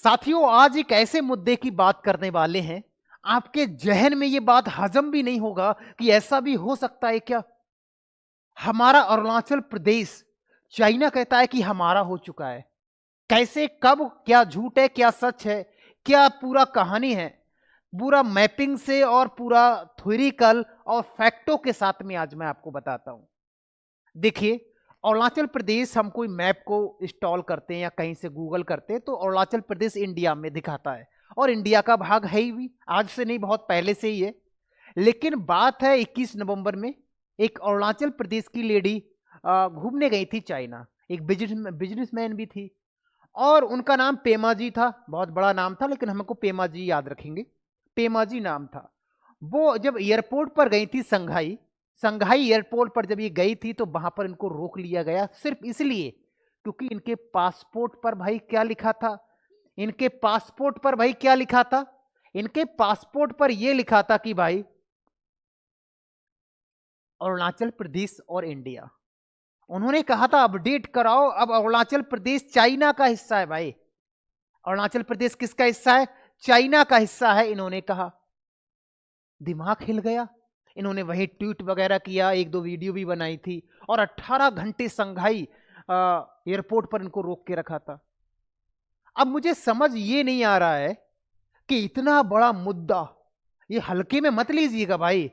साथियों, आज एक ऐसे मुद्दे की बात करने वाले हैं, आपके जहन में ये बात हजम भी नहीं होगा कि ऐसा भी हो सकता है क्या। हमारा अरुणाचल प्रदेश चाइना कहता है कि हमारा हो चुका है। कैसे, कब, क्या झूठ है, क्या सच है, क्या पूरा कहानी है, पूरा मैपिंग से और पूरा थ्योरिकल और फैक्टों के साथ में आज मैं आपको बताता हूं। देखिए, अरुणाचल प्रदेश हम कोई मैप को इंस्टॉल करते हैं या कहीं से गूगल करते हैं तो अरुणाचल प्रदेश इंडिया में दिखाता है, और इंडिया का भाग है ही भी, आज से नहीं बहुत पहले से ही है। लेकिन बात है 21 नवंबर में एक अरुणाचल प्रदेश की लेडी घूमने गई थी चाइना। एक बिजनेसमैन भी थी और उनका नाम पेमा जी था। बहुत बड़ा नाम था लेकिन हमको पेमा जी याद रखेंगे। पेमा जी नाम था। वो जब एयरपोर्ट पर गई थी, संघाई संघाई एयरपोर्ट पर जब ये गई थी तो वहां पर इनको रोक लिया गया, सिर्फ इसलिए क्योंकि इनके पासपोर्ट पर भाई क्या लिखा था। इनके पासपोर्ट पर भाई क्या लिखा था। इनके पासपोर्ट पर यह लिखा था कि भाई अरुणाचल प्रदेश और इंडिया। उन्होंने कहा था अपडेट कराओ, अब अरुणाचल प्रदेश चाइना का हिस्सा है भाई। अरुणाचल प्रदेश किसका हिस्सा है? चाइना का हिस्सा है, इन्होंने कहा। दिमाग हिल गया। इन्होंने वही ट्वीट वगैरह किया, एक दो वीडियो भी बनाई थी, और 18 घंटे संघाई एयरपोर्ट पर इनको रोक के रखा था। अब मुझे समझ ये नहीं आ रहा है कि इतना बड़ा मुद्दा ये हल्के में मत लीजिएगा भाई।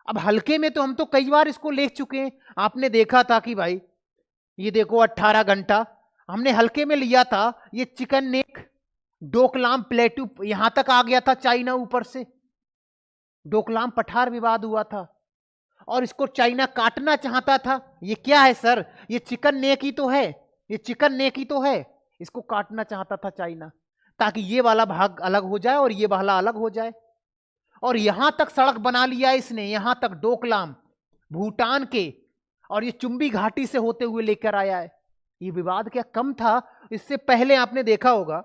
अब हल्के में तो हम तो कई बार इसको ले चुके हैं। आपने देखा था कि भाई ये देखो 18 घंटा हमने हल्के में लिया था। ये चिकन नेक डोकलाम प्लेटू यहां तक आ गया था चाइना, ऊपर से डोकलाम पठार विवाद हुआ था और इसको चाइना काटना चाहता था। ये क्या है सर? ये चिकन नेक ही तो है, ये चिकन नेक ही तो है। इसको काटना चाहता था चाइना ताकि ये वाला भाग अलग हो जाए और ये वाला अलग हो जाए। और यहां तक सड़क बना लिया इसने, यहां तक डोकलाम भूटान के, और ये चुंबी घाटी से होते हुए लेकर आया है। ये विवाद क्या कम था? इससे पहले आपने देखा होगा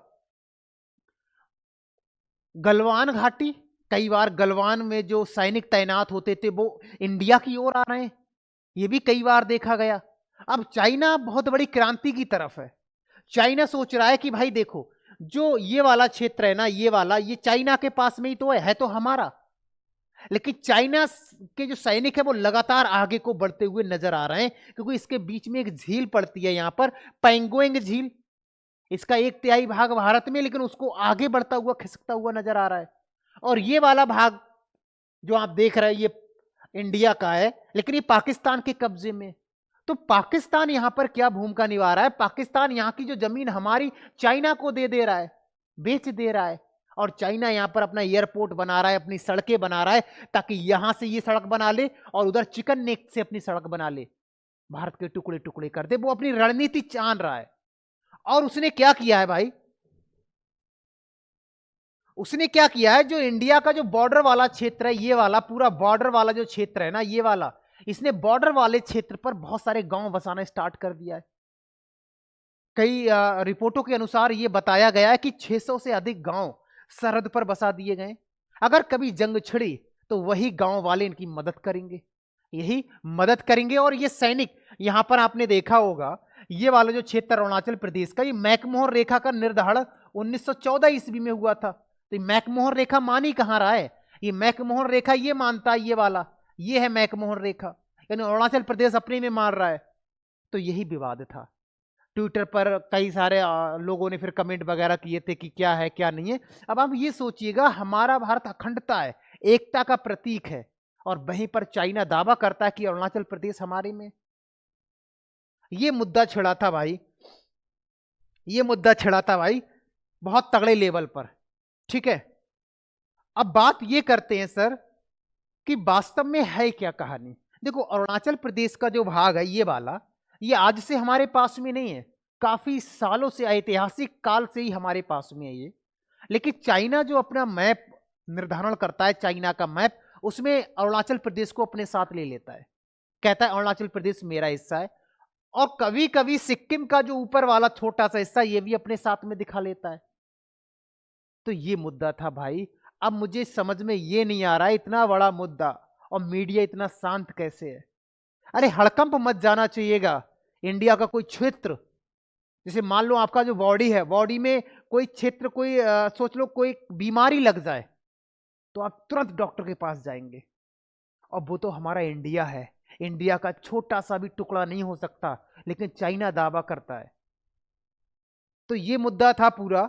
गलवान घाटी, कई बार गलवान में जो सैनिक तैनात होते थे वो इंडिया की ओर आ रहे हैं, ये भी कई बार देखा गया। अब चाइना बहुत बड़ी क्रांति की तरफ है। चाइना सोच रहा है कि भाई देखो, जो ये वाला क्षेत्र है ना, ये वाला, ये चाइना के पास में ही तो है तो हमारा। लेकिन चाइना के जो सैनिक है वो लगातार आगे को बढ़ते हुए नजर आ रहे हैं, क्योंकि इसके बीच में एक झील पड़ती है यहां पर, पैंगोइंग झील। इसका 1/3 भाग भारत में, लेकिन उसको आगे बढ़ता हुआ खिसकता हुआ नजर आ रहा है। और ये वाला भाग जो आप देख रहे हैं ये इंडिया का है, लेकिन ये पाकिस्तान के कब्जे में। तो पाकिस्तान यहां पर क्या भूमिका निभा रहा है? पाकिस्तान यहां की जो जमीन हमारी चाइना को दे दे रहा है, बेच दे रहा है। और चाइना यहां पर अपना एयरपोर्ट बना रहा है, अपनी सड़कें बना रहा है, ताकि यहां से ये सड़क बना ले और उधर चिकन नेक से अपनी सड़क बना ले, भारत के टुकड़े टुकड़े कर दे। वो अपनी रणनीति जान रहा है। और उसने क्या किया है भाई? उसने क्या किया है, जो इंडिया का जो बॉर्डर वाला क्षेत्र है, ये वाला पूरा बॉर्डर वाला जो क्षेत्र है ना, ये वाला, इसने बॉर्डर वाले क्षेत्र पर बहुत सारे गांव बसाना स्टार्ट कर दिया है। कई रिपोर्टों के अनुसार यह बताया गया है कि 600 से अधिक गांव सरहद पर बसा दिए गए। अगर कभी जंग छिड़ी तो वही गांव वाले इनकी मदद करेंगे, यही मदद करेंगे। और ये सैनिक यहां पर आपने देखा होगा, ये वाला जो क्षेत्र अरुणाचल प्रदेश का, ये मैकमोहन रेखा का निर्धारण 1914 ईस्वी में हुआ था। तो मैकमोहन रेखा मान ही कहां रहा है? ये मैकमोहन रेखा ये मानता है, ये वाला, ये है मैकमोहन रेखा, यानी अरुणाचल प्रदेश अपने में मान रहा है। तो यही विवाद था। ट्विटर पर कई सारे लोगों ने फिर कमेंट वगैरह किए थे कि क्या है क्या नहीं है। अब आप ये सोचिएगा, हमारा भारत अखंडता है, एकता का प्रतीक है, और वहीं पर चाइना दावा करता है कि अरुणाचल प्रदेश हमारे में। ये मुद्दा छिड़ा था भाई, ये मुद्दा छिड़ा था भाई बहुत तगड़े लेवल पर। ठीक है, अब बात ये करते हैं सर कि वास्तव में है क्या कहानी। देखो, अरुणाचल प्रदेश का जो भाग है ये वाला, ये आज से हमारे पास में नहीं है, काफी सालों से, ऐतिहासिक काल से ही हमारे पास में है ये। लेकिन चाइना जो अपना मैप निर्धारण करता है, चाइना का मैप, उसमें अरुणाचल प्रदेश को अपने साथ ले लेता है, कहता है अरुणाचल प्रदेश मेरा हिस्सा है। और कभी कभी सिक्किम का जो ऊपर वाला छोटा सा हिस्सा ये भी अपने साथ में दिखा लेता है। तो ये मुद्दा था भाई। अब मुझे समझ में ये नहीं आ रहा है, इतना बड़ा मुद्दा और मीडिया इतना शांत कैसे है। अरे हड़कंप मत जाना चाहिएगा। इंडिया का कोई क्षेत्र, जैसे मान लो आपका जो बॉडी है, बॉडी में कोई क्षेत्र, कोई सोच लो कोई बीमारी लग जाए तो आप तुरंत डॉक्टर के पास जाएंगे। और वो तो हमारा इंडिया है, इंडिया का छोटा सा भी टुकड़ा नहीं हो सकता, लेकिन चाइना दावा करता है। तो ये मुद्दा था पूरा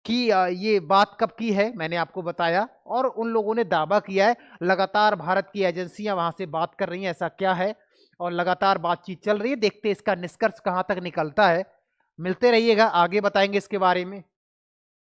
कि ये बात कब की है, मैंने आपको बताया, और उन लोगों ने दावा किया है। लगातार भारत की एजेंसियां वहां से बात कर रही हैं ऐसा क्या है, और लगातार बातचीत चल रही है। देखते हैं इसका निष्कर्ष कहां तक निकलता है। मिलते रहिएगा, आगे बताएंगे इसके बारे में।